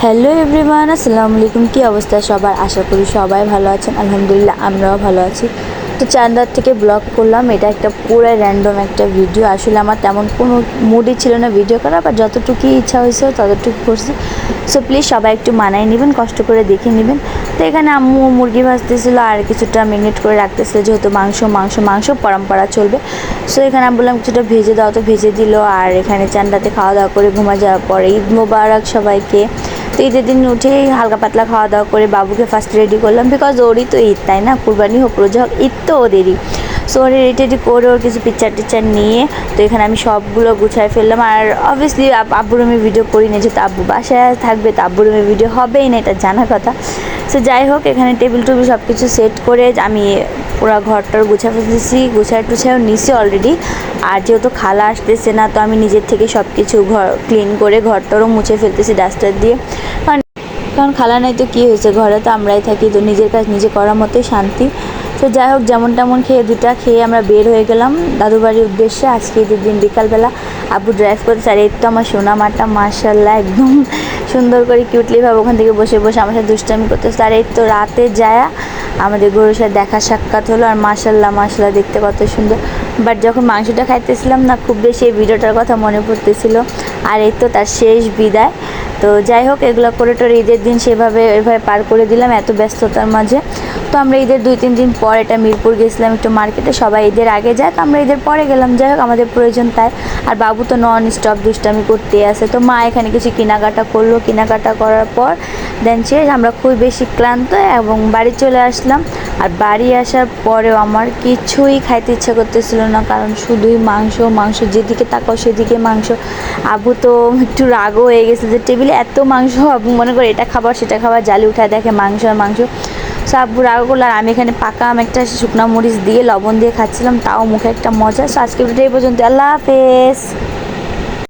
Hello everyone, আসসালামু আলাইকুম। কী অবস্থা সবার? আশা করি সবাই ভালো আছেন। আলহামদুলিল্লাহ আমরাও ভালো আছি। তো চান্দার থেকে ব্লগ করলাম। এটা একটা পুরো র্যান্ডম একটা ভিডিও। আসলে আমার তেমন কোনো মুডই ছিল না ভিডিও করা, বা যতটুকুই ইচ্ছা হয়েছে ততটুকু করছি। সো প্লিজ সবাই একটু মানায় নেবেন, কষ্ট করে দেখে নেবেন। তো এখানে আম্মু মুরগি ভাজতেছিল আর কিছুটা মিনিট করে রাখতেছিল, যেহেতু মাংস পরম্পরা চলবে। সো এখানে আমি বললাম কিছুটা ভেজে দাও, তো ভেজে দিল। আর এখানে চান্দাতে খাওয়া দাওয়া করে ঘুমা যাওয়ার পরে ঈদ মোবারক সবাইকে। তো ঈদের দিন উঠেই হালকা পাতলা খাওয়া দাওয়া করে বাবুকে ফার্স্ট রেডি করলাম, বিকজ ওরই তো ঈদ, তাই না? কুরবানি হোক রোজা হোক, ঈদ তো ওদেরই। সো ওর রেডি করে ওর কিছু পিকচার টিকচার নিয়ে তো এখানে আমি সবগুলো গুছায় ফেললাম। আর অবভিয়াসলি আব্বুর রুমে ভিডিও করি না, যেহেতু আব্বু বাসায় থাকবে, তো আব্বুর রুমে ভিডিও হবেই না, এটা জানা কথা। সো যাই হোক, এখানে টেবিল টুবিল সব কিছু সেট করে আমি পুরো ঘরটার গুছা ফেলতেছি, গুছায় টুছায়ও নিছি অলরেডি। আর যেহেতু খালা আসতেছে না, তো আমি নিজের থেকে সব কিছু ঘর ক্লিন করে ঘরটারও মুছে ফেলতেছি ডাস্টার দিয়ে। কারণ খালা নাই তো কী হয়েছে, ঘরে তো আমরাই থাকি, তো নিজের কাজ নিজে করার মতোই শান্তি। তো যাই হোক, যেমন তেমন দুটা খেয়ে আমরা বের হয়ে গেলাম দাদু বাড়ির উদ্দেশ্যে। আজকে ঈদের দিন বিকালবেলা আব্বু ড্রাইভ করতে, আর এই তো আমার সোনা মাটা মাশাআল্লাহ একদম সুন্দর করে কিউটলিভাবে ওখান থেকে বসে বসে আমার সাথে দুষ্টামি করতেছে। আর এই তো রাতে যায় আমাদের গরুর সাথে দেখা সাক্ষাৎ হলো। আর মাশাআল্লাহ দেখতে কত সুন্দর। বাট যখন মাংসটা খাইতেছিলাম না, খুব বেশি এই ভিডিওটার কথা মনে পড়তেছিল। আর এই তো তার শেষ বিদায়। তো যাই হোক, এগুলো করে টোরে ঈদের দিন এভাবে পার করে দিলাম এত ব্যস্ততার মাঝে। তো আমরা ঈদের 2-3 দিন পর এটা মিরপুর গেছিলাম একটু মার্কেটে। সবাই ঈদের আগে যায়, তো আমরা ঈদের পরে গেলাম। যাই হোক, আমাদের প্রয়োজন তাই। আর বাবু তো নন স্টপ দুষ্টামি করতেই আছে। তো মা এখানে কিছু কেনাকাটা করলো, কেনাকাটা করার পর দেন শেষ। আমরা খুব বেশি ক্লান্ত এবং বাড়ি চলে আসলাম। আর বাড়ি আসার পরেও আমার কিছুই খাইতে ইচ্ছা করতেছিল না, কারণ শুধুই মাংস, যেদিকে তাকাও সেদিকে মাংস। আবু তো একটু রাগও হয়ে গেছে যে টেবিলে এত মাংস, আবু মনে করে এটা খাবার সেটা খাবার, জালি উঠায় দেখে মাংস আর মাংস। সো আব্বু রাগ করলো। আর আমি এখানে পাকা একটা শুকনো মরিচ দিয়ে লবণ দিয়ে খাচ্ছিলাম, তাও মুখে একটা মজা। সো আজকে ভিডিও এই পর্যন্ত। আল্লাহ হাফেজ।